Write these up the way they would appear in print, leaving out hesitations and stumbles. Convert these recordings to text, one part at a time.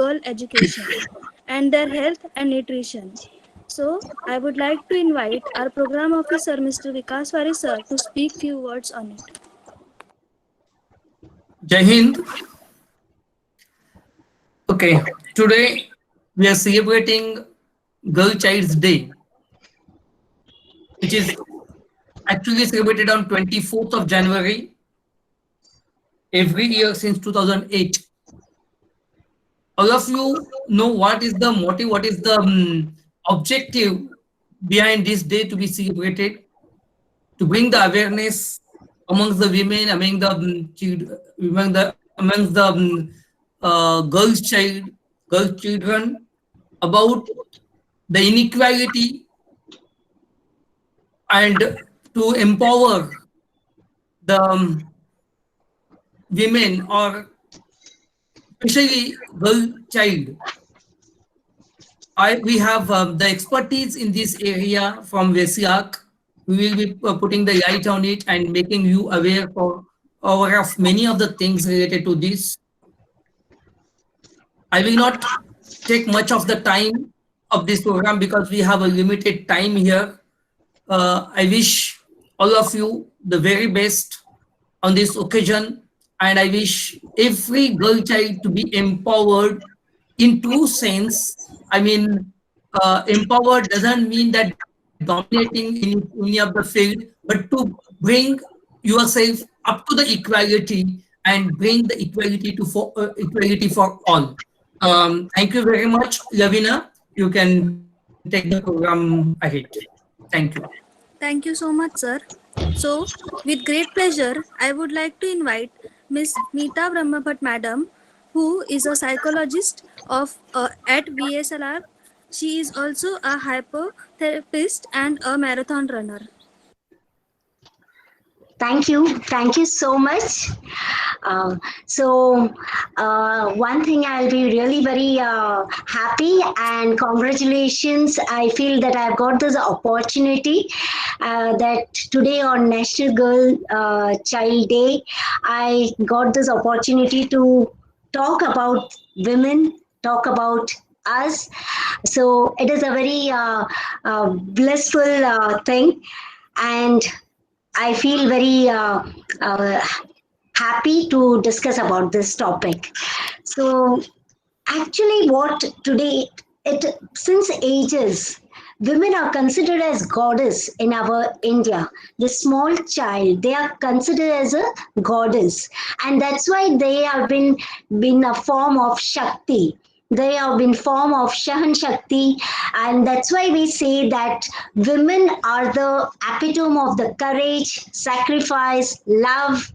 girl education and their health and nutrition. So, I would like to invite our program officer, Mr. Vikas Wari sir, to speak few words on it. Jai Hind. Okay, today we are celebrating Girl Child's Day, which is actually celebrated on 24th of January every year since 2008. All of you know what is the motive, what is the objective behind this day to be celebrated, to bring the awareness amongst the women, among the amongst the girl children about the inequality and to empower the women or especially girl child. We have the expertise in this area from VESIAC. We will be putting the light on it and making you aware of many of the things related to this. I will not take much of the time of this program because we have a limited time here. I wish all of you the very best on this occasion, and I wish every girl child to be empowered in true sense. I mean, empowered doesn't mean that dominating in any of the field, but to bring yourself up to the equality and bring the equality for all. Thank you very much, Lavina. You can take the program ahead. Thank you. Thank you so much, sir. So, with great pleasure, I would like to invite Miss Meeta Brahmabhat Madam, who is a psychologist at VSLR. She is also a hypnotherapist and a marathon runner. Thank you so much. One thing I'll be really very happy and congratulations. I feel that I've got this opportunity that today on National Girl Child Day, I got this opportunity to talk about women, talk about us. So it is a very blissful thing, and I feel very happy to discuss about this topic. So actually what today, it since ages, women are considered as goddess in our India. The small child, they are considered as a goddess, and that's why they have been a form of Shakti. They have been form of Shahan Shakti, and that's why we say that women are the epitome of the courage, sacrifice, love,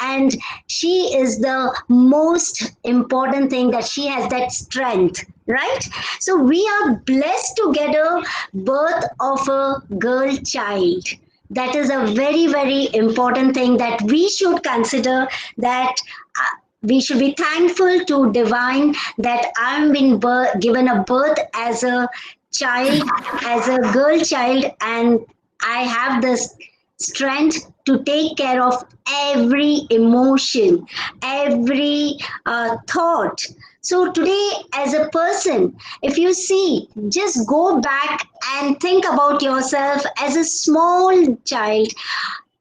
and she is the most important thing, that she has that strength, right? So we are blessed to get a birth of a girl child. That is a very very important thing that we should consider, that we should be thankful to divine that I'm been given a birth as a child, as a girl child, and I have this strength to take care of every emotion, every thought. So today, as a person, if you see, just go back and think about yourself as a small child,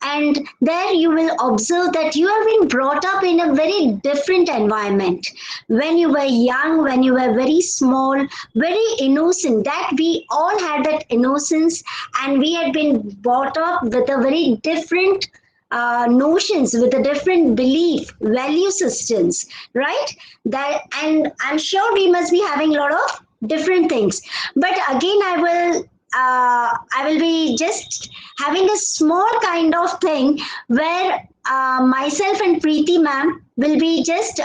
and there you will observe that you have been brought up in a very different environment. When you were young, when you were very small, very innocent, that we all had that innocence, and we had been brought up with a very different notions, with a different belief value systems, right? That, and I'm sure we must be having a lot of different things, but again I will be just having a small kind of thing where myself and Preeti ma'am will be just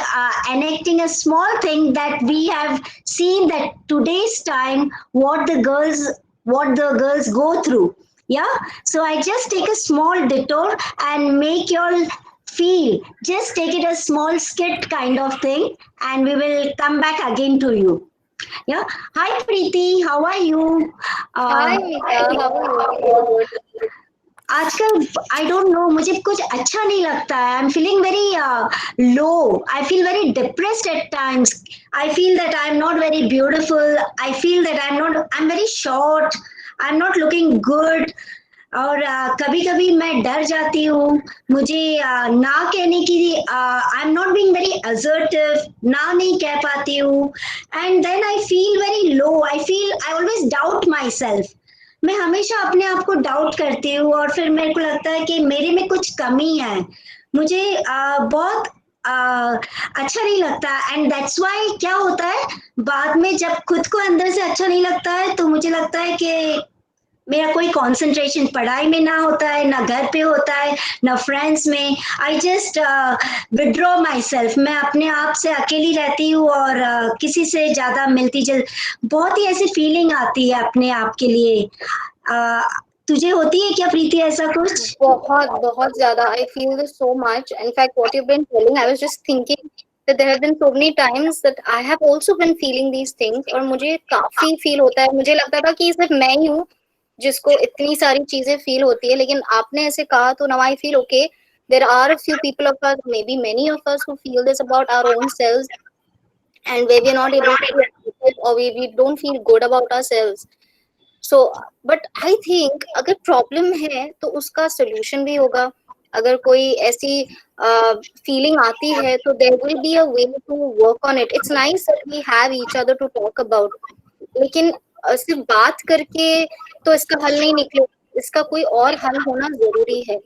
enacting a small thing that we have seen that today's time what the girls go through. Yeah. So I just take a small detour and make you all feel. Just take it a small skit kind of thing, and we will come back again to you. Yeah. Hi, Preeti. How are you? Hi, Uh, Mika. How are you? आजकल I don't know, मुझे कुछ अच्छा नहीं लगता है. I am feeling very low. I feel very depressed at times. I feel that I am not very beautiful. I feel that I am very short. I am not looking good. और कभी कभी मैं डर जाती हूँ. मुझे ना कहने की, I am not being very assertive, ना नहीं कह पाती हूँ. And then I feel very low. I always doubt myself. मैं हमेशा अपने आप को डाउट करती हूँ और फिर मेरे को लगता है कि मेरे में कुछ कमी है. मुझे बहुत अच्छा नहीं लगता. एंड दैट्स वाई क्या होता है, बाद में जब खुद को अंदर से अच्छा नहीं लगता है तो मुझे लगता है कि मेरा कोई कंसंट्रेशन पढ़ाई में ना होता है, ना घर पे होता है, ना फ्रेंड्स में. I just withdraw my self. मैं अपने आप से अकेली रहती हूँ और किसी से ज्यादा मिलती जुल, बहुत ही ऐसी फीलिंग आती है अपने आप के लिए. तुझे होती है क्या प्रीति ऐसा कुछ? बहुत बहुत ज्यादा. I feel this so much. In fact, what you've been telling, I was just thinking that there have been so many times that I have also been feeling these things. और मुझे काफी फील होता है. मुझे लगता था कि सिर्फ मैं ही हूँ जिसको इतनी सारी चीजें फील होती है, लेकिन आपने ऐसे कहा तो now I feel okay. There are a few people of us, maybe many of us, who feel this about our own selves, and where we are not able to accept it, or we don't feel good about ourselves. So but I think अगर problem है तो उसका solution भी होगा. अगर कोई ऐसी feeling आती है तो there will be a way to work on it. It's nice that we have each other to talk about, लेकिन सिर्फ बात करके तो इसका हल नहीं निकले. इसका कोई और हल होना जरूरी है.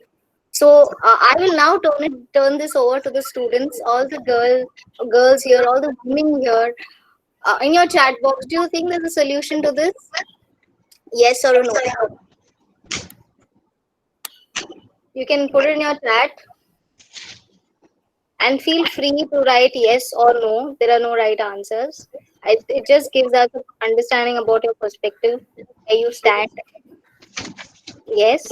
So I will now turn this over to the students, all the girls here, all the women here. In your chat box, do you think there's a solution to this? Yes or no? You can put it in your chat and feel free to write yes or no. There are no right answers. It just gives us an understanding about your perspective, where you stand. Yes.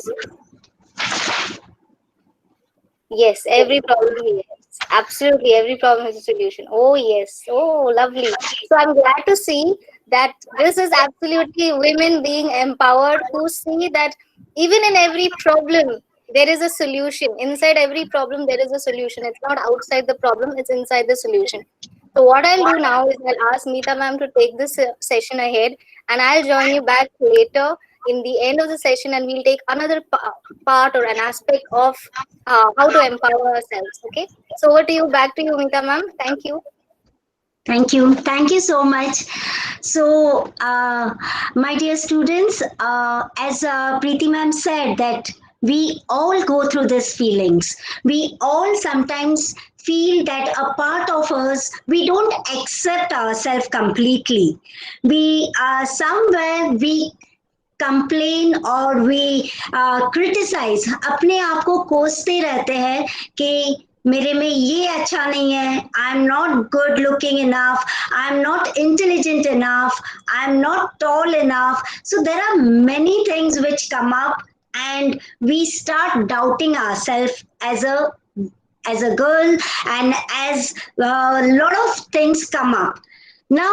Yes, every problem, yes. Absolutely, every problem has a solution. Oh, yes. Oh, lovely. So I'm glad to see that this is absolutely women being empowered who see that even in every problem, there is a solution. Inside every problem, there is a solution. It's not outside the problem, it's inside the solution. So what I'll do now is I'll ask Meeta ma'am to take this session ahead, and I'll join you back later in the end of the session, and we'll take another part or an aspect of how to empower ourselves. Okay, so over to you, back to you, Meeta ma'am. Thank you. Thank you. Thank you so much. So, my dear students, as Preeti ma'am said, that we all go through these feelings. We all sometimes feel that a part of us, we don't accept ourselves completely. We somewhere we complain और we criticise, अपने आप को कोसते रहते हैं कि मेरे में ये अच्छा नहीं है. I am not good looking enough, I am not intelligent enough, I am not tall enough. So there are many things which come up and we start doubting ourselves as a girl, and as a lot of things come up. Now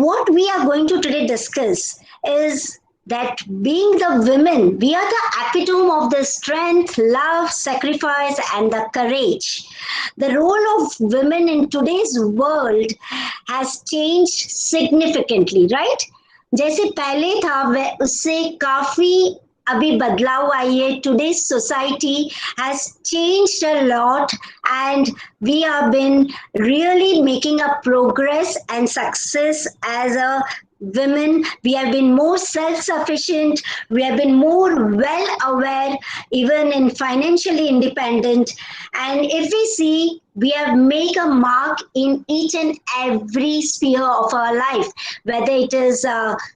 what we are going to today discuss is that being the women, we are the epitome of the strength, love, sacrifice, and the courage. The role of women in today's world has changed significantly, right? जैसे पहले था वह उससे काफी अभी बदलाव आई है. Today's society has changed a lot, and we have been really making a progress and success as a women. We have been more self-sufficient, we have been more well aware, even in financially independent. And if we see, we have made a mark in each and every sphere of our life, whether it is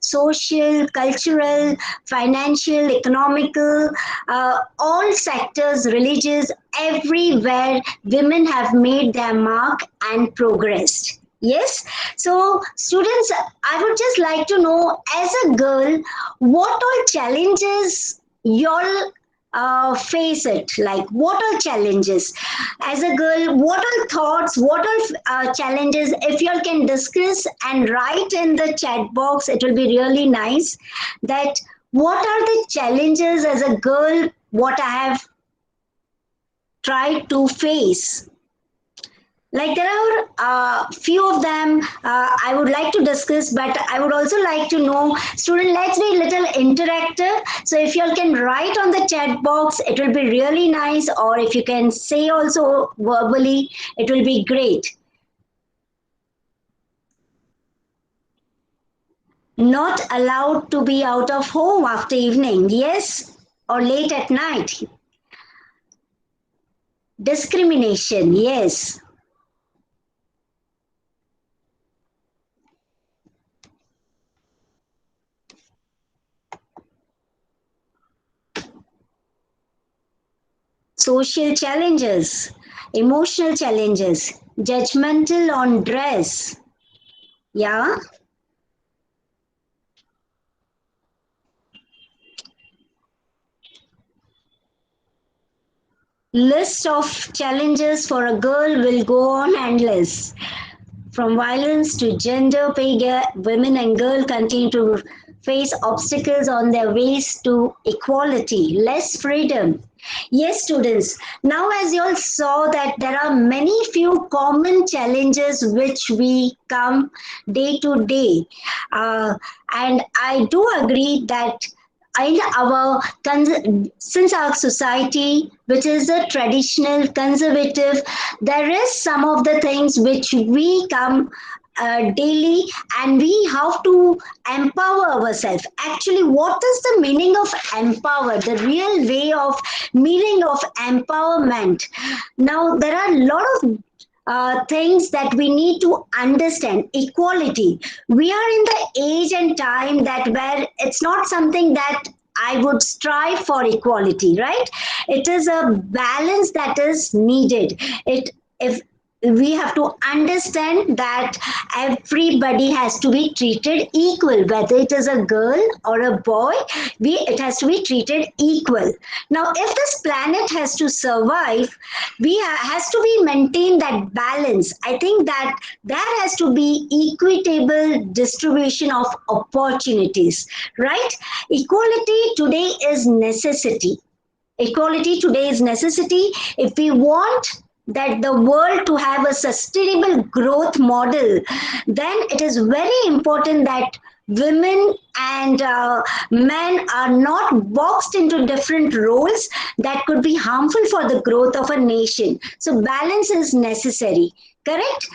social, cultural, financial, economical, all sectors, religious, everywhere women have made their mark and progressed. Yes. So students, I would just like to know, as a girl, what all challenges y'all face it? Like, what all challenges? As a girl, what all thoughts, what all challenges? If y'all can discuss and write in the chat box, it will be really nice. That what are the challenges as a girl what I have tried to face. Like there are few of them I would like to discuss, but I would also like to know, student, let's be a little interactive. So if you all can write on the chat box, it will be really nice. Or if you can say also verbally, it will be great. Not allowed to be out of home after evening, yes, or late at night. Discrimination, yes. Social challenges, emotional challenges, judgmental on dress. Yeah. List of challenges for a girl will go on endless. From violence to gender pay gap, women and girls continue to face obstacles on their ways to equality, less freedom. Yes, students. Now, as you all saw, that there are many few common challenges which we come day to day, and I do agree that in our since our society, which is a traditional conservative, there is some of the things which we come daily, and we have to empower ourselves. Actually, what is the meaning of empower, the real way of meaning of empowerment? Now there are a lot of things that we need to understand. Equality, we are in the age and time that where it's not something that I would strive for equality, right? It is a balance that is needed. It if we have to understand that everybody has to be treated equal, whether it is a girl or a boy, it has to be treated equal. Now if this planet has to survive, has to be maintained that balance. I think that there has to be equitable distribution of opportunities, right? Equality today is necessity. Equality today is necessity if we want that the world to have a sustainable growth model. Then it is very important that women and men are not boxed into different roles that could be harmful for the growth of a nation. So balance is necessary, correct?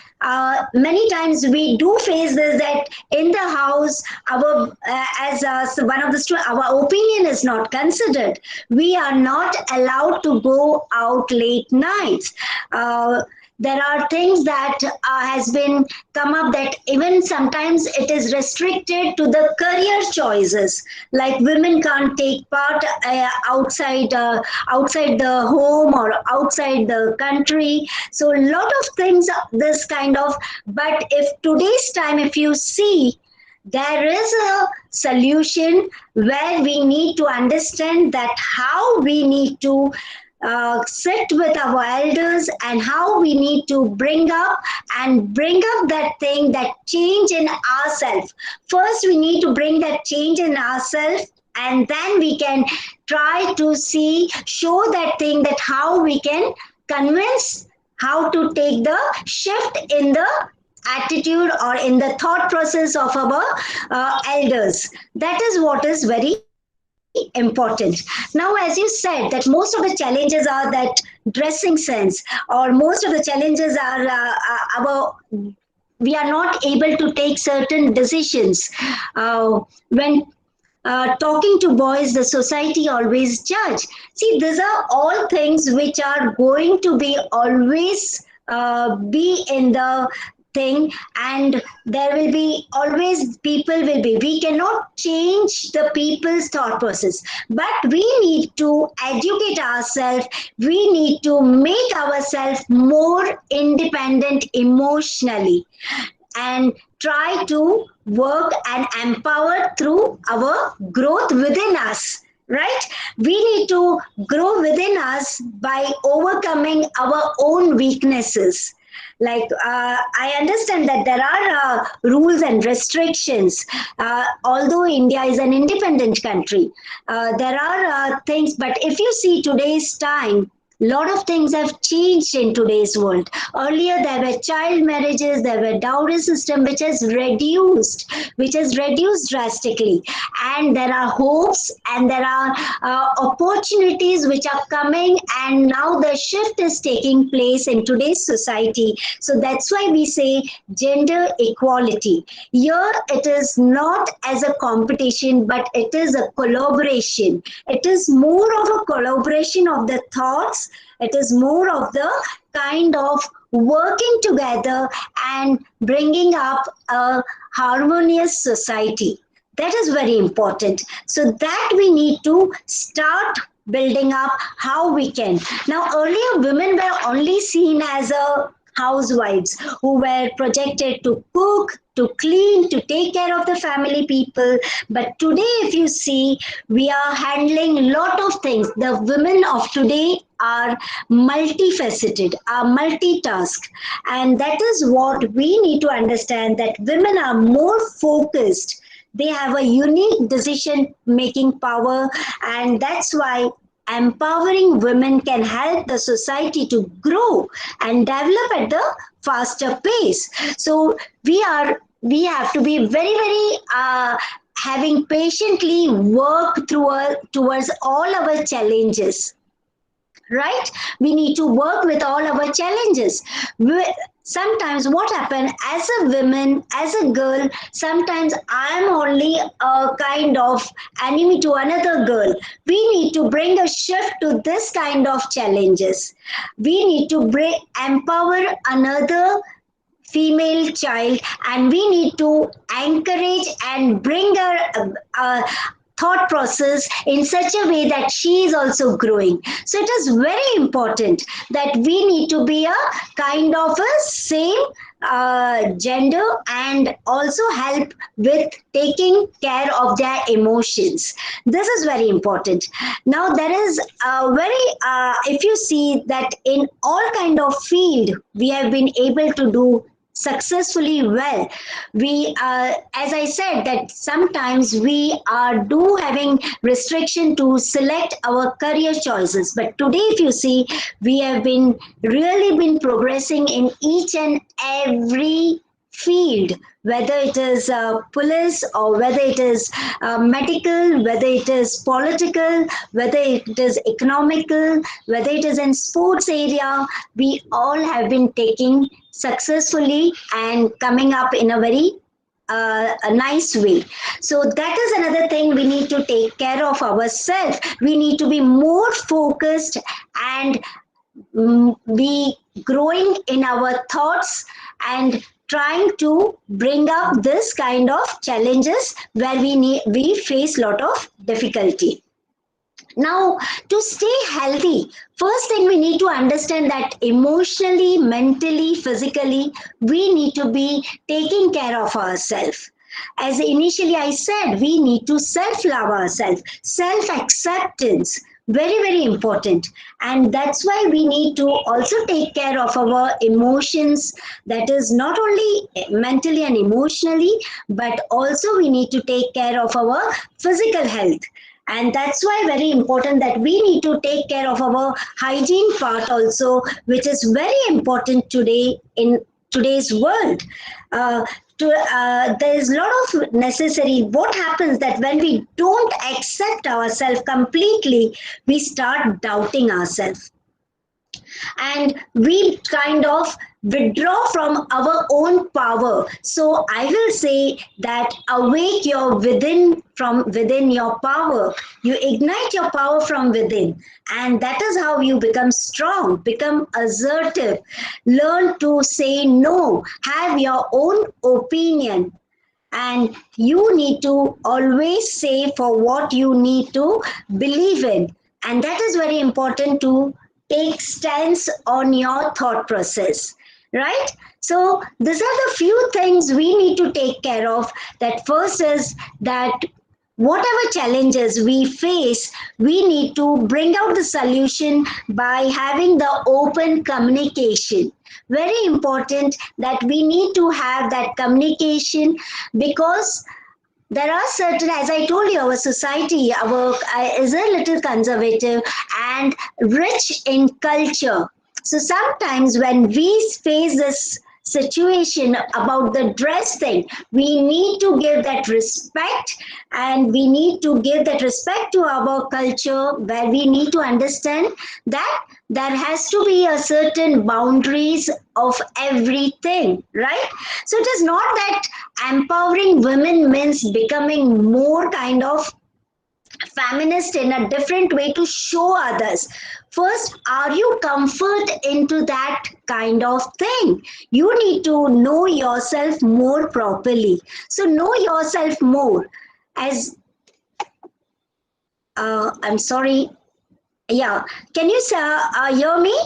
Many times we do face this, that in the house our as one of the our opinion is not considered. We are not allowed to go out late nights. There are things that has been come up, that even sometimes it is restricted to the career choices, like women can't take part outside the home or outside the country. So a lot of things this kind of, but if today's time, if you see, there is a solution where we need to understand that how we need to sit with our elders, and how we need to bring up that thing, that change in ourselves. First we need to bring that change in ourselves, and then we can try to show that thing, that how we can convince, how to take the shift in the attitude or in the thought process of our elders. That is what is very important. Now, as you said, that most of the challenges are that dressing sense, or most of the challenges are our, we are not able to take certain decisions. When talking to boys, the society always judge. See, these are all things which are going to be always be in the thing, and there will be always, people will be, we cannot change the people's thought process, but we need to educate ourselves. We need to make ourselves more independent emotionally, and try to work and empower through our growth within us, right? We need to grow within us by overcoming our own weaknesses. Like, I understand that there are rules and restrictions. Although India is an independent country, there are things. But if you see today's time, lot of things have changed in today's world. Earlier, there were child marriages, there were dowry system, which has reduced drastically, and there are hopes and there are opportunities which are coming, and now the shift is taking place in today's society. So that's why we say gender equality. Here, it is not as a competition, but it is a collaboration. It is more of a collaboration of the thoughts. It is more of the kind of working together and bringing up a harmonious society. That is very important. So that we need to start building up how we can. Now, earlier women were only seen as a housewives who were projected to cook, to clean, to take care of the family people. But today, if you see, we are handling a lot of things. The women of today are multifaceted, are multitask. And that is what we need to understand, that women are more focused. They have a unique decision making power, and that's why empowering women can help the society to grow and develop at the faster pace. So we have to be very very having patiently work towards all our challenges, right? We need to work with all our challenges. Sometimes what happen, as a woman, as a girl, sometimes I am only a kind of enemy to another girl. We need to bring a shift to this kind of challenges. We need to empower another female child, and we need to encourage and bring her thought process in such a way that she is also growing. So it is very important that we need to be a kind of a same gender, and also help with taking care of their emotions. This is very important. Now there is a very if you see that in all kind of field we have been able to do successfully well. We as I said, that sometimes we are do having restriction to select our career choices, but today if you see, we have been really been progressing in each and every field, whether it is police, or whether it is medical, whether it is political, whether it is economical, whether it is in sports area, we all have been taking successfully and coming up in a very a nice way. So that is another thing, we need to take care of ourselves. We need to be more focused and be growing in our thoughts, and trying to bring up this kind of challenges where we face lot of difficulty. Now, to stay healthy, first thing we need to understand that emotionally, mentally, physically, we need to be taking care of ourselves. As initially I said, we need to self-love ourselves, self-acceptance, very, very important. And that's why we need to also take care of our emotions, that is not only mentally and emotionally, but also we need to take care of our physical health. And that's why very important that we need to take care of our hygiene part also, which is very important today in today's world. There is a lot of necessary. What happens that when we don't accept ourselves completely, we start doubting ourselves, and we kind of withdraw from our own power. So I will say that awake your within, from within your power. You ignite your power from within, and that is how you become strong, become assertive, learn to say no, have your own opinion. And you need to always say for what you need to believe in. And that is very important, to take stance on your thought process, right? So these are the few things we need to take care of. That first is that whatever challenges we face, we need to bring out the solution by having the open communication. Very important that we need to have that communication, because there are certain, as I told you, our society is a little conservative and rich in culture. So sometimes when we face this situation about the dress thing, we need to give that respect, and we need to give that respect to our culture, where we need to understand that there has to be a certain boundaries of everything, right? So it is not that empowering women means becoming more kind of feminist in a different way to show others. First, are you comfort into that kind of thing? You need to know yourself more properly. So know yourself more. As I'm sorry, yeah, can you hear me?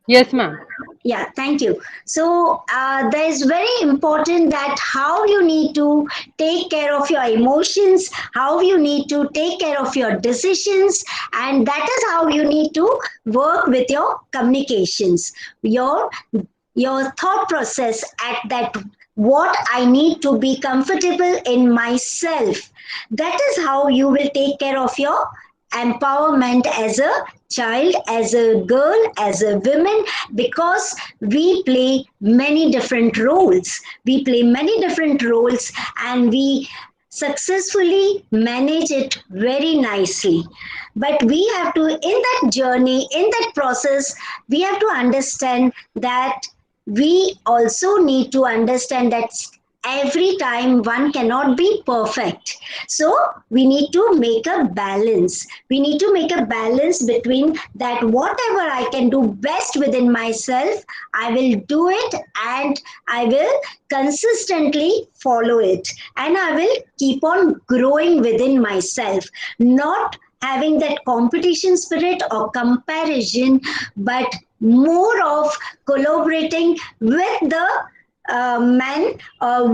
Yes, ma'am. Yeah, thank you. So that is very important, that how you need to take care of your emotions, how you need to take care of your decisions, and that is how you need to work with your communications, your thought process at that, what I need to be comfortable in myself. That is how you will take care of your empowerment as a child, as a girl, as a woman, because we play many different roles. We play many different roles, and we successfully manage it very nicely. But we have to, in that journey, in that process, we have to understand that we also need to understand that every time one cannot be perfect. So we need to make a balance. We need to make a balance between that, whatever I can do best within myself, I will do it, and I will consistently follow it, and I will keep on growing within myself, not having that competition spirit or comparison, but more of collaborating with the men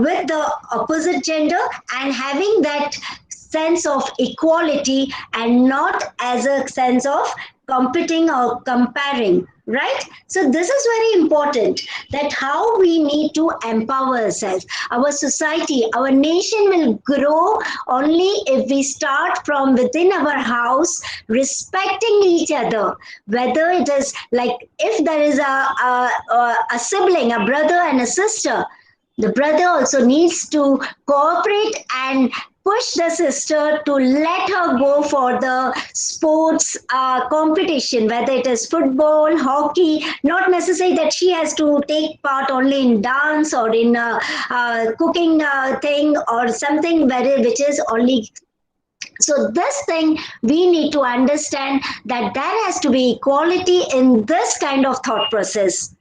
with the opposite gender, and having that sense of equality, and not as a sense of competing or comparing, right? So this is very important, that how we need to empower ourselves. Our society, our nation will grow only if we start from within our house, respecting each other. Whether it is like, if there is a sibling, a brother and a sister, the brother also needs to cooperate and push the sister to let her go for the sports competition, whether it is football, hockey. Not necessary that she has to take part only in dance or in cooking thing or something which is only. So this thing, we need to understand that there has to be equality in this kind of thought process,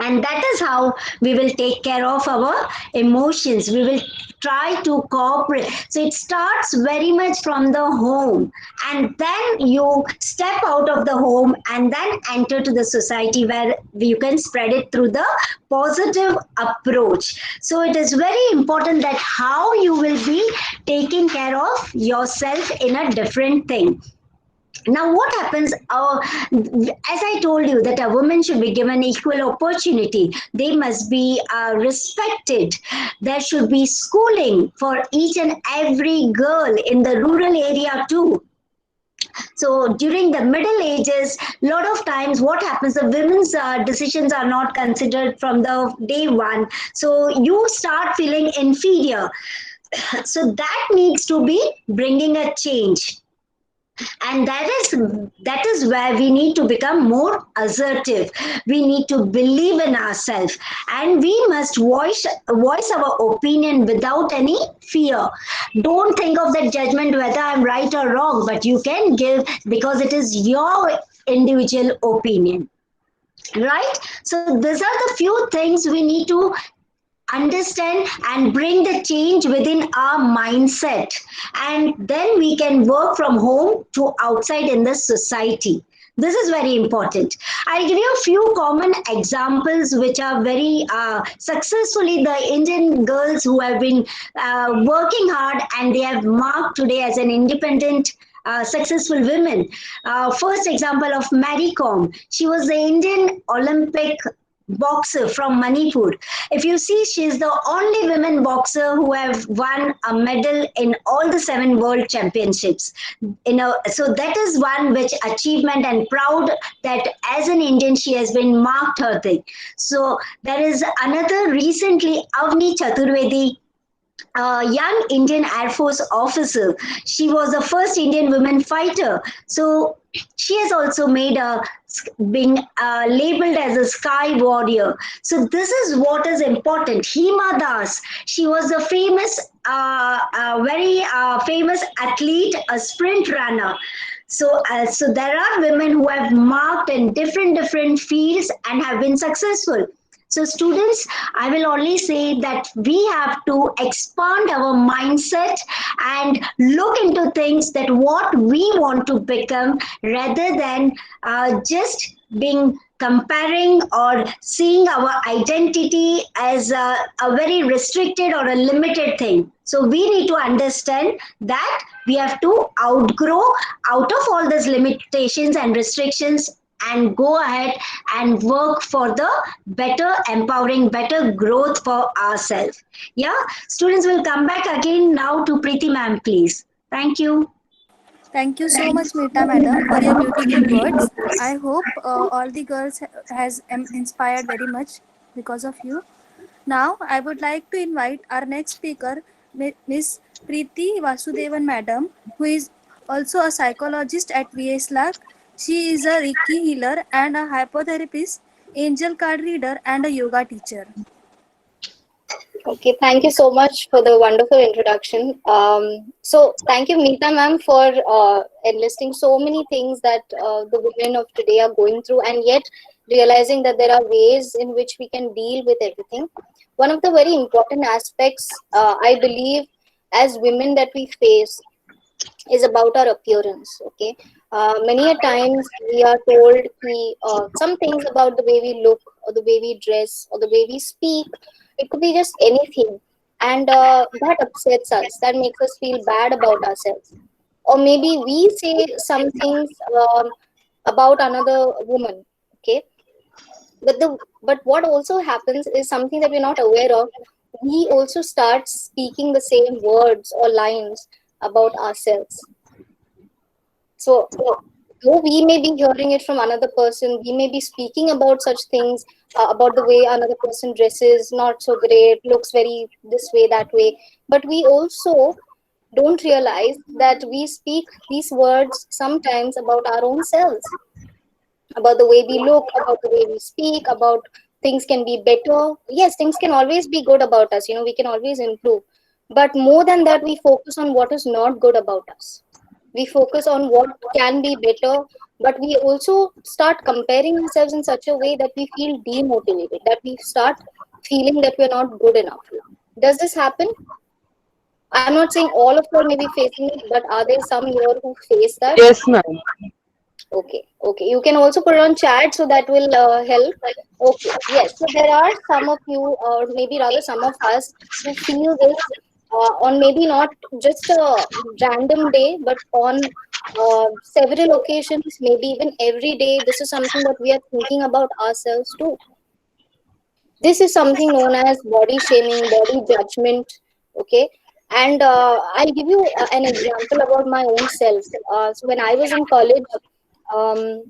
and that is how we will take care of our emotions. We will try to cooperate. So it starts very much from the home, and then you step out of the home and then enter to the society, where you can spread it through the positive approach. So it is very important that how you will be taking care of yourself in a different thing. Now what happens, as I told you, that a woman should be given equal opportunity, they must be respected, there should be schooling for each and every girl in the rural area too. So during the middle ages, a lot of times what happens, the women's decisions are not considered from the day one, so you start feeling inferior. So that needs to be bringing a change, and that is where we need to become more assertive. We need to believe in ourselves, and we must voice our opinion without any fear. Don't think of that judgment whether I'm right or wrong, but you can give, because it is your individual opinion, right? So these are the few things we need to understand and bring the change within our mindset, and then we can work from home to outside in the society. This is very important. I'll give you a few common examples which are very successfully the Indian girls who have been working hard and they have marked today as an independent successful women. First example of Mary Kom. She was the Indian Olympic boxer from Manipur. If you see, she is the only women boxer who have won a medal in all the 7 world championships. So that is one which achievement and proud that as an Indian she has been marked her thing. So there is another recently Avni Chaturvedi, a young Indian Air Force officer. She was the first Indian woman fighter. So she has also made a being labeled as a sky warrior. So this is what is important. Hima Das, she was a famous, very famous athlete, a sprint runner. So there are women who have marked in different fields and have been successful. So students, I will only say that we have to expand our mindset and look into things that what we want to become rather than just being comparing or seeing our identity as a very restricted or a limited thing. So we need to understand that we have to outgrow out of all these limitations and restrictions and go ahead and work for the better empowering, better growth for ourselves. Yeah, students will come back again now to Preeti ma'am, please. Thank you. Thank you so much, Meeta madam, for your beautiful words. I hope all the girls has inspired very much because of you. Now, I would like to invite our next speaker, Miss Preeti Vasudevan madam, who is also a psychologist at VSLAC. She is a Reiki healer and a hypnotherapist, angel card reader, and a yoga teacher. Okay, thank you so much for the wonderful introduction. So thank you, Meeta ma'am, for enlisting so many things that the women of today are going through, and yet realizing that there are ways in which we can deal with everything. One of the very important aspects, I believe, as women that we face is about our appearance. Okay, many a times we are told some things about the way we look, or the way we dress, or the way we speak. It could be just anything, and that upsets us. That makes us feel bad about ourselves. Or maybe we say some things about another woman. Okay, but what also happens is something that we're not aware of. We also start speaking the same words or lines about ourselves. So though we may be hearing it from another person, we may be speaking about such things, about the way another person dresses, not so great, looks very this way, that way. But we also don't realize that we speak these words sometimes about our own selves, about the way we look, about the way we speak, about things can be better. Yes, things can always be good about us, we can always improve. But more than that, we focus on what is not good about us. We focus on what can be better, but we also start comparing ourselves in such a way that we feel demotivated, that we start feeling that we're not good enough. Does this happen? I'm not saying all of you may be facing it, but are there some here who face that? Yes, ma'am. Okay. You can also put it on chat, so that will help. Okay, yes. So there are some of you, or maybe rather some of us, who feel this on maybe not just a random day, but on several occasions, maybe even every day. This is something that we are thinking about ourselves too. This is something known as body shaming, body judgment. Okay. And I'll give you an example about my own self. So when I was in college, um,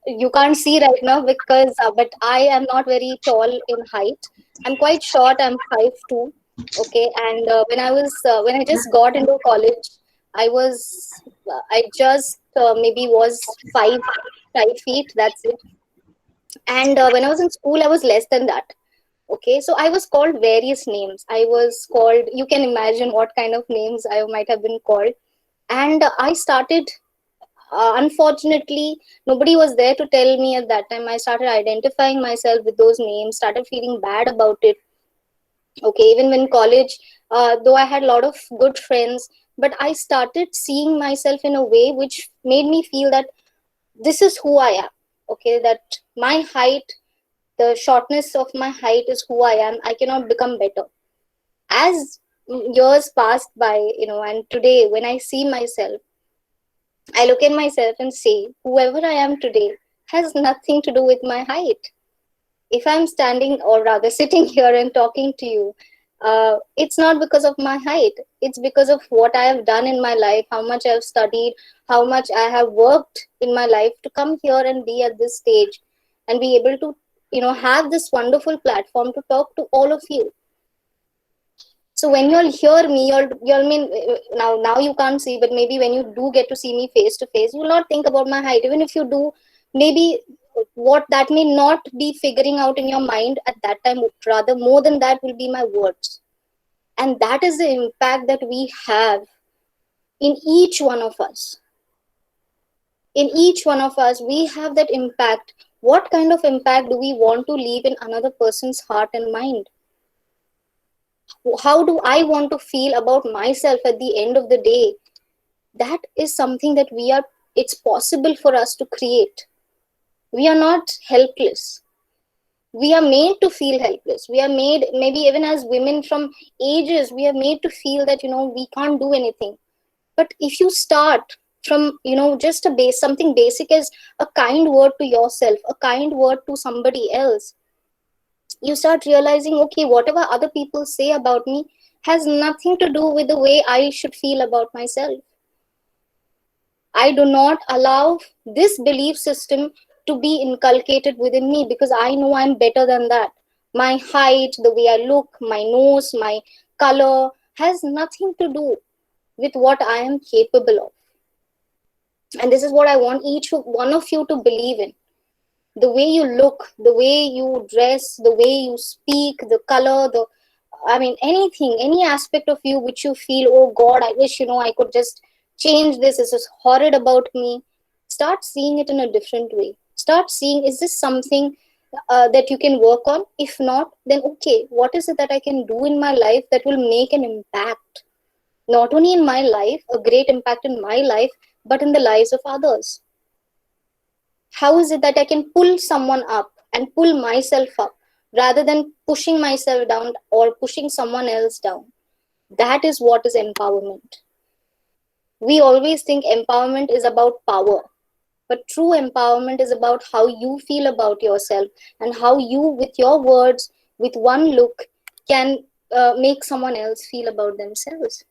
you can't see right now because but I am not very tall in height. I'm quite short. I'm 5'2". Okay. And when I just got into college, I just maybe was 5 feet. That's it. And when I was in school, I was less than that. Okay, so I was called various names. I was called, you can imagine what kind of names I might have been called. And I started, unfortunately, nobody was there to tell me at that time. I started identifying myself with those names, started feeling bad about it. Okay, even when college, though I had a lot of good friends, but I started seeing myself in a way which made me feel that this is who I am. Okay, that my height, the shortness of my height is who I am. I cannot become better. As years passed by, and today when I see myself, I look at myself and say, whoever I am today has nothing to do with my height. If I'm standing, or rather sitting here and talking to you, it's not because of my height. It's because of what I have done in my life, how much I've studied, how much I have worked in my life to come here and be at this stage and be able to, have this wonderful platform to talk to all of you. So when you'll hear me, you'll mean, now you can't see, but maybe when you do get to see me face to face, you'll not think about my height. Even if you do, maybe what that may not be figuring out in your mind at that time, rather more than that will be my words. And that is the impact that we have in each one of us. In each one of us, we have that impact. What kind of impact do we want to leave in another person's heart and mind? How do I want to feel about myself at the end of the day? That is something that it's possible for us to create. We are not helpless. We are made to feel helpless. We are made, maybe even as women from ages, we are made to feel that, we can't do anything. But if you start from, just something basic as a kind word to yourself, a kind word to somebody else, you start realizing, okay, whatever other people say about me has nothing to do with the way I should feel about myself. I do not allow this belief system to be inculcated within me, because I know I'm better than that. My height, the way I look, my nose, my color has nothing to do with what I am capable of. And this is what I want each one of you to believe in. The way you look, the way you dress, the way you speak, the color, anything, any aspect of you which you feel, oh God, I wish, I could just change this. This is horrid about me. Start seeing it in a different way. Start seeing, is this something that you can work on? If not, then okay, what is it that I can do in my life that will make an impact? Not only in my life, a great impact in my life, but in the lives of others. How is it that I can pull someone up and pull myself up rather than pushing myself down or pushing someone else down? That is what is empowerment. We always think empowerment is about power, but true empowerment is about how you feel about yourself and how you, with your words, with one look, can make someone else feel about themselves.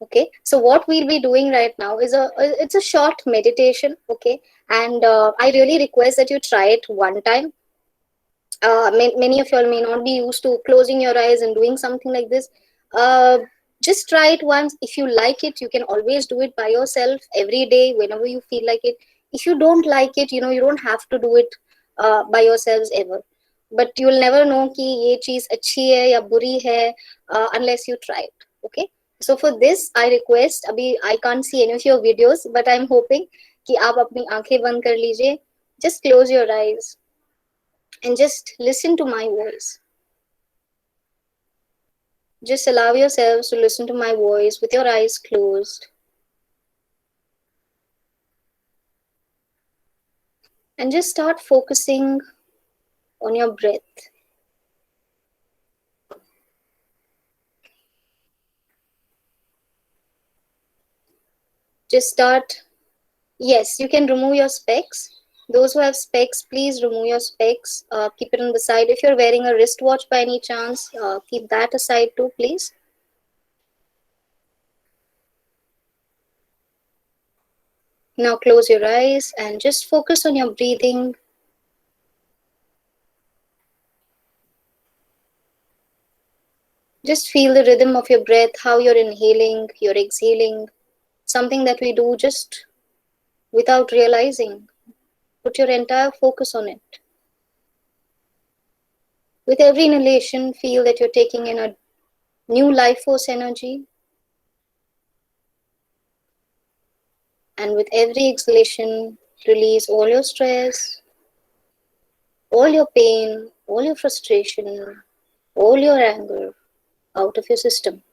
Okay, so what we'll be doing right now is it's a short meditation. Okay, and I really request that you try it one time. Many of y'all may not be used to closing your eyes and doing something like this. Just try it once. If you like it, you can always do it by yourself every day whenever you feel like it. If you don't like it, you don't have to do it by yourselves ever. But you'll never know कि ये चीज अच्छी है या बुरी है unless you try it. Okay. So for this, I request, अभी I can't see any of your videos, but I'm hoping कि आप अपनी आंखें बंद कर लीजिए. Just close your eyes and just listen to my voice. Just allow yourselves to listen to my voice with your eyes closed. And just start focusing on your breath. Just start. Yes, you can remove your specs. Those who have specs, please remove your specs. Keep it on the side. If you're wearing a wristwatch by any chance, keep that aside too, please. Now close your eyes and just focus on your breathing. Just feel the rhythm of your breath, how you're inhaling, you're exhaling. Something that we do just without realizing. Put your entire focus on it. With every inhalation, feel that you're taking in a new life force energy. And with every exhalation, release all your stress, all your pain, all your frustration, all your anger out of your system.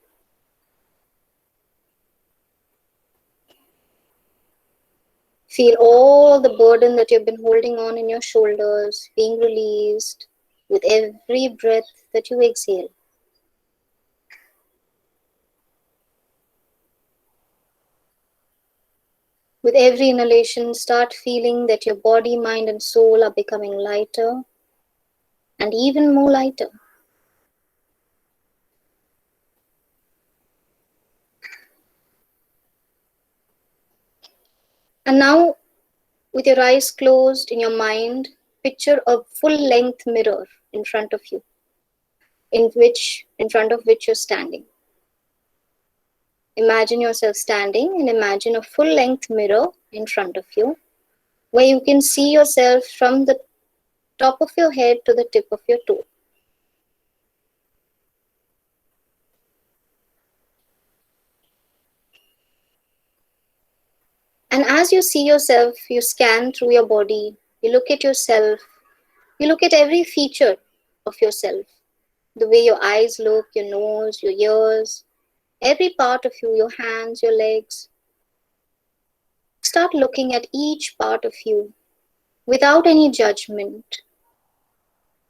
Feel all the burden that you've been holding on in your shoulders being released with every breath that you exhale. With every inhalation, start feeling that your body, mind, and soul are becoming lighter and even more lighter. And now, with your eyes closed in your mind, picture a full-length mirror in front of you, in front of which you're standing. Imagine yourself standing and imagine a full-length mirror in front of you, where you can see yourself from the top of your head to the tip of your toe. And as you see yourself, you scan through your body, you look at yourself, you look at every feature of yourself, the way your eyes look, your nose, your ears, every part of you, your hands, your legs. Start looking at each part of you without any judgment,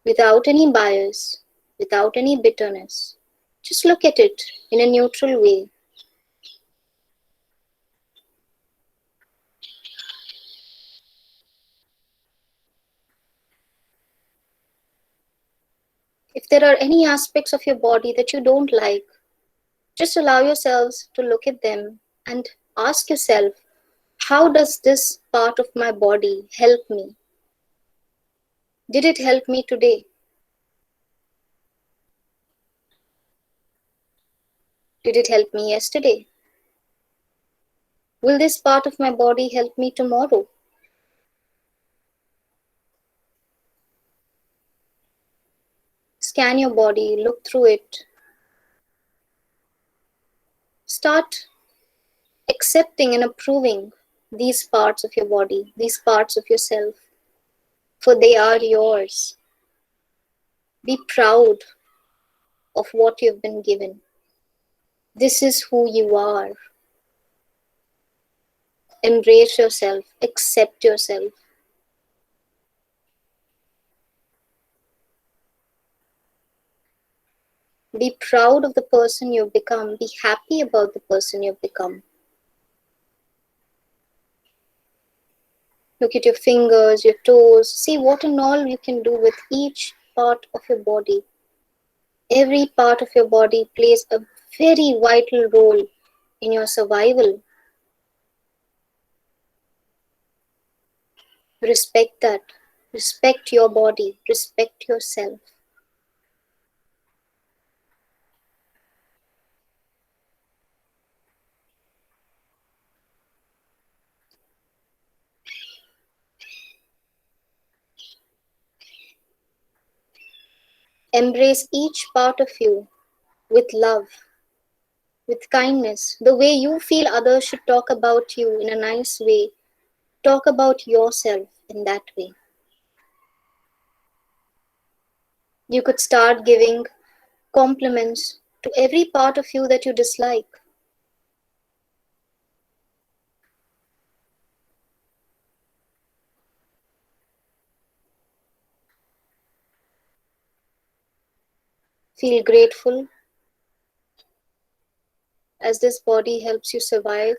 without any bias, without any bitterness. Just look at it in a neutral way. If there are any aspects of your body that you don't like, just allow yourselves to look at them and ask yourself, how does this part of my body help me? Did it help me today? Did it help me yesterday? Will this part of my body help me tomorrow? Scan your body, look through it. Start accepting and approving these parts of your body, these parts of yourself, for they are yours. Be proud of what you've been given. This is who you are. Embrace yourself, accept yourself. Be proud of the person you've become. Be happy about the person you've become. Look at your fingers, your toes. See what and all you can do with each part of your body. Every part of your body plays a very vital role in your survival. Respect that. Respect your body. Respect yourself. Embrace each part of you with love, with kindness. The way you feel others should talk about you in a nice way, talk about yourself in that way. You could start giving compliments to every part of you that you dislike. Feel grateful as this body helps you survive.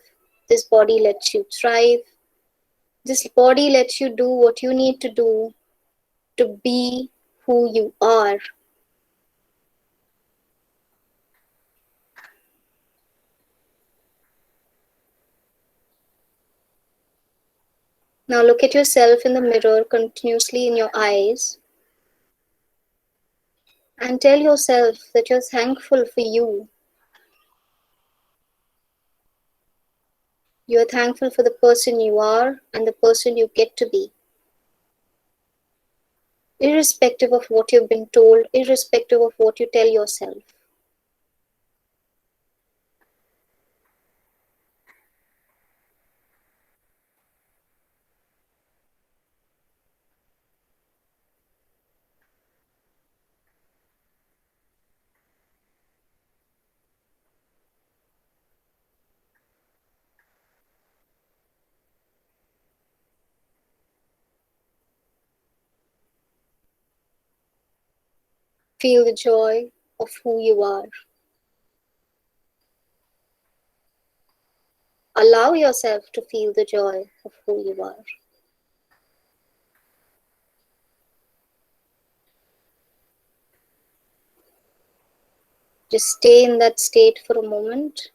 This body lets you thrive. This body lets you do what you need to do to be who you are. Now look at yourself in the mirror continuously in your eyes and tell yourself that you're thankful for you. You're thankful for the person you are and the person you get to be. Irrespective of what you've been told, irrespective of what you tell yourself. Feel the joy of who you are. Allow yourself to feel the joy of who you are. Just stay in that state for a moment.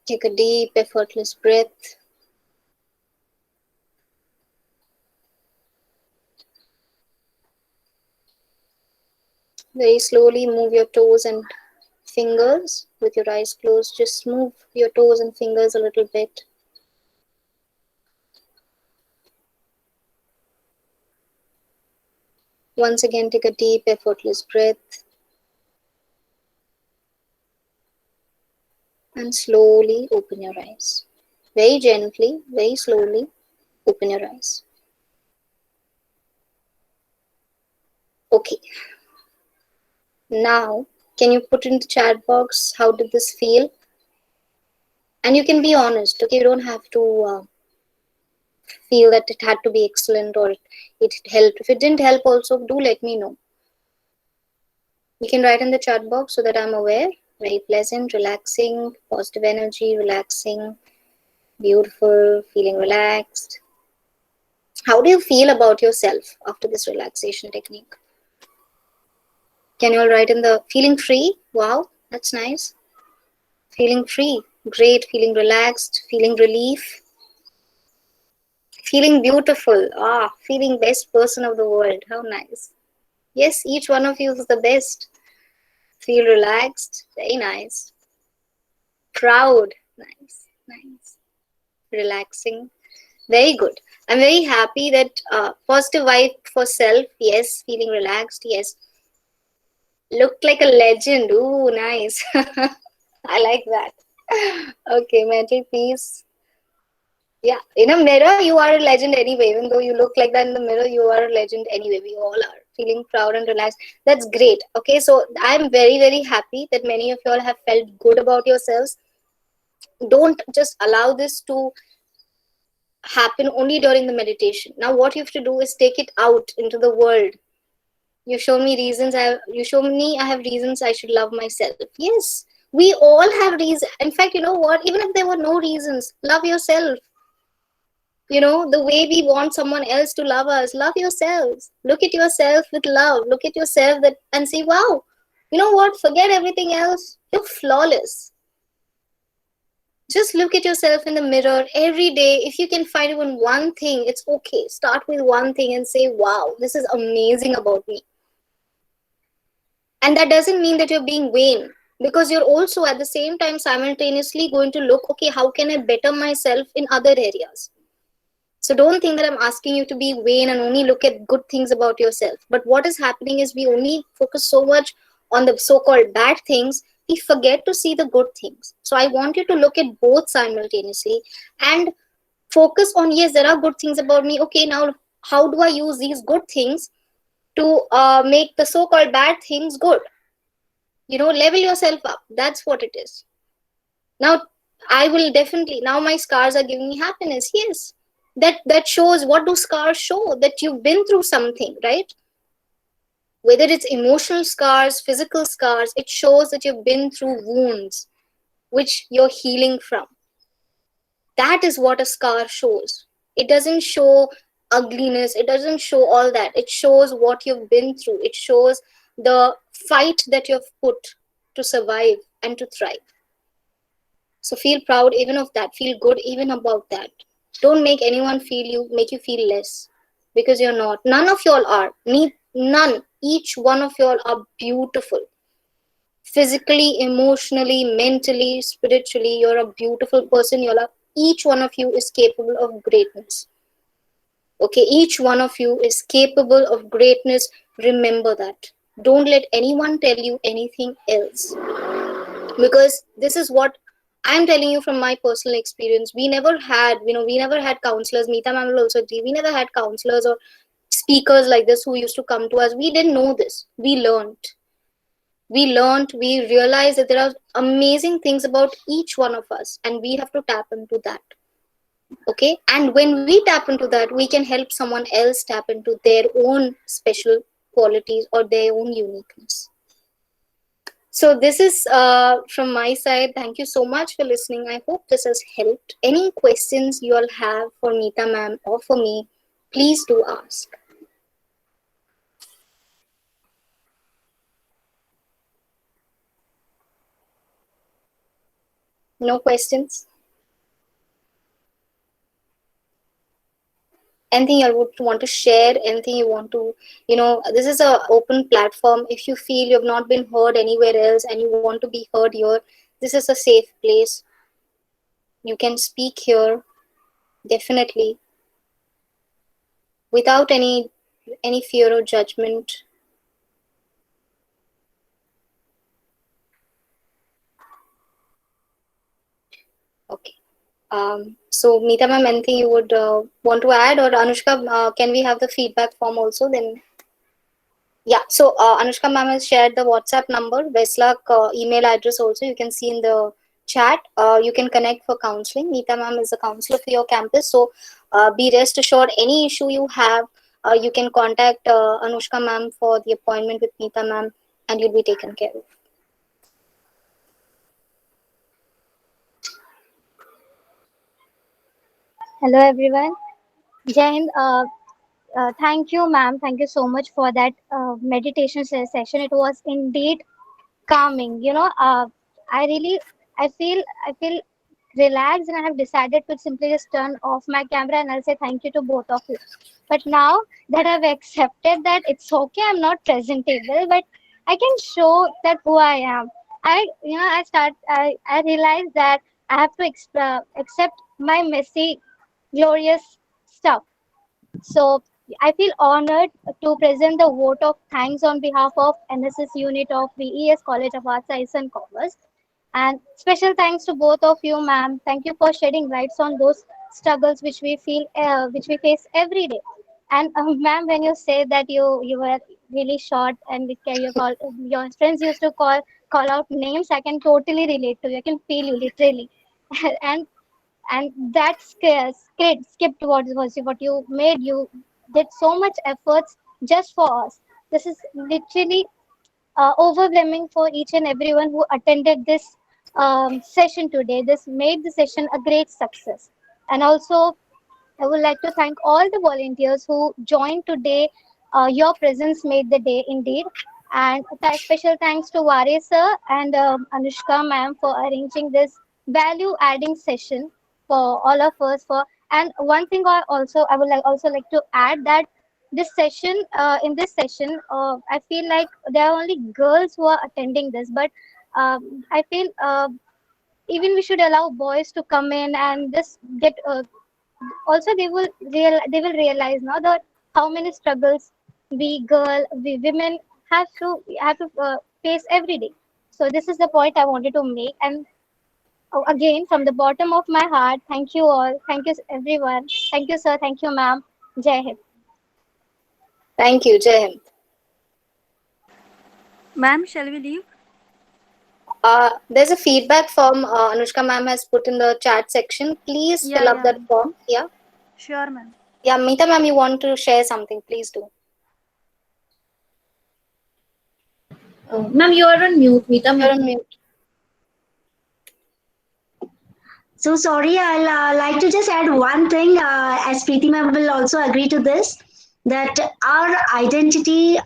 Take a deep, effortless breath. Very slowly move your toes and fingers with your eyes closed. Just move your toes and fingers a little bit. Once again, take a deep, effortless breath. And slowly open your eyes. Very gently, very slowly open your eyes. Okay. Now, can you put in the chat box, how did this feel? And you can be honest, okay? You don't have to feel that it had to be excellent or it helped. If it didn't help also, do let me know. You can write in the chat box so that I'm aware. Very pleasant, relaxing, positive energy, relaxing, beautiful, feeling relaxed. How do you feel about yourself after this relaxation technique? Can you all write in the feeling free? Wow, that's nice. Feeling free, great, feeling relaxed, feeling relief, feeling beautiful. Feeling best person of the world. How nice. Yes, each one of you is the best. Feel relaxed, very nice. Proud, nice, nice. Relaxing, very good. I'm very happy that positive vibe for self, yes. Feeling relaxed, yes. Looked like a legend. Ooh, nice. I like that. Okay, mental peace. Yeah, in a mirror, you are a legend anyway. Even though you look like that in the mirror, you are a legend anyway. We all are feeling proud and relaxed. That's great. Okay, so I'm very, very happy that many of you all have felt good about yourselves. Don't just allow this to happen only during the meditation. Now, what you have to do is take it out into the world. You show me reasons. You show me I have reasons I should love myself. Yes, we all have reasons. In fact, you know what? Even if there were no reasons, love yourself. You know, the way we want someone else to love us, love yourselves. Look at yourself with love. Look at yourself and say, wow, you know what? Forget everything else. You're flawless. Just look at yourself in the mirror every day. If you can find even one thing, it's okay. Start with one thing and say, wow, this is amazing about me. And that doesn't mean that you're being vain, because you're also at the same time simultaneously going to look, okay, how can I better myself in other areas? So don't think that I'm asking you to be vain and only look at good things about yourself. But what is happening is we only focus so much on the so-called bad things, we forget to see the good things. So I want you to look at both simultaneously and focus on, yes, there are good things about me. Okay, now how do I use these good things to make the so-called bad things good? You know, level yourself up. That's what it is. Now, I will definitely, now my scars are giving me happiness. Yes. That shows, what do scars show? That you've been through something, right? Whether it's emotional scars, physical scars, it shows that you've been through wounds which you're healing from. That is what a scar shows. It doesn't show ugliness. It doesn't show all that. It shows what you've been through. It shows the fight that you've put to survive and to thrive. So feel proud even of that. Feel good even about that. Don't make anyone make you feel less, because you're not. None of y'all are. None. Each one of y'all are beautiful. Physically, emotionally, mentally, spiritually, you're a beautiful person. Each one of you is capable of greatness. Okay, each one of you is capable of greatness. Remember that. Don't let anyone tell you anything else, because this is what I'm telling you from my personal experience. We never had, we never had counselors. Meeta ma'am will also agree. We never had counselors or speakers like this who used to come to us. We didn't know this. We realized that there are amazing things about each one of us, and we have to tap into that. Okay, and when we tap into that, we can help someone else tap into their own special qualities or their own uniqueness. So this is from my side. Thank you so much for listening. I hope this has helped. Any questions you all have for Meeta ma'am or for me, please do ask. No questions? Anything you would want to share? Anything you want to, this is an open platform. If you feel you have not been heard anywhere else and you want to be heard here, this is a safe place. You can speak here, definitely, without any fear or judgment. Okay. So Meeta ma'am, anything you would want to add, or Anushka, can we have the feedback form also then? Yeah, so Anushka ma'am has shared the WhatsApp number, Westluck email address also. You can see in the chat. You can connect for counseling. Meeta ma'am is a counselor for your campus. So be rest assured, any issue you have, you can contact Anushka ma'am for the appointment with Meeta ma'am, and you'll be taken care of. Hello everyone. Jain, thank you, ma'am. Thank you so much for that meditation session. It was indeed calming. I feel relaxed, and I have decided to simply just turn off my camera and I'll say thank you to both of you. But now that I've accepted that it's okay, I'm not presentable, but I can show that who I am. I realized that I have to accept my messy, glorious stuff. So I feel honored to present the vote of thanks on behalf of NSS unit of VES College of Arts, Science and Commerce. And special thanks to both of you, ma'am. Thank you for shedding lights on those struggles which we face every day. And ma'am, when you say that you were really short and your friends used to call out names, I can totally relate to you. I can feel you literally. and that skipped what you made. You did so much efforts just for us. This is literally overwhelming for each and everyone who attended this session today. This made the session a great success. And also, I would like to thank all the volunteers who joined today. Your presence made the day indeed. And special thanks to Vare sir and Anushka ma'am for arranging this value-adding session for all of us. And one thing I would also like to add that in this session, I feel like there are only girls who are attending this, but I feel even we should allow boys to come in and just get also they will realize now that how many struggles we women have to face every day. So this is the point I wanted to make. And again, from the bottom of my heart, thank you all. Thank you everyone. Thank you sir. Thank you ma'am. Jai Hind. Thank you, Jai Hind. Ma'am, shall we leave? There's a feedback form Anushka ma'am has put in the chat section. Please fill up that form. Yeah. Sure, ma'am. Yeah, Meeta ma'am, you want to share something? Please do. Ma'am, you are on mute. Meeta You're ma'am. on mute. So sorry, I'll like to just add one thing, as Preeti ma'am will also agree to this, that our identity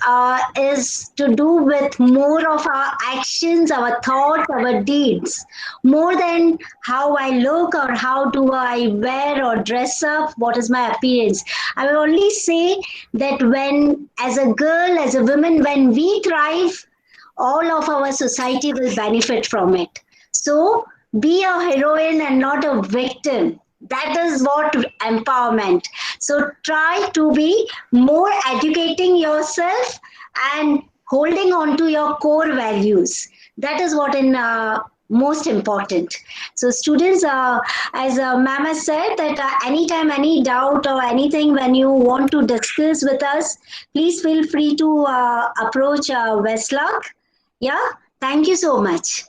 is to do with more of our actions, our thoughts, our deeds, more than how I look or how do I wear or dress up, what is my appearance. I will only say that when, as a girl, as a woman, when we thrive, all of our society will benefit from it. So be a heroine and not a victim. That is what empowerment. So try to be more educating yourself and holding on to your core values. That is what in most important. So students, as ma'am has said, that anytime any doubt or anything when you want to discuss with us, please feel free to approach Westlock. Yeah, thank you so much.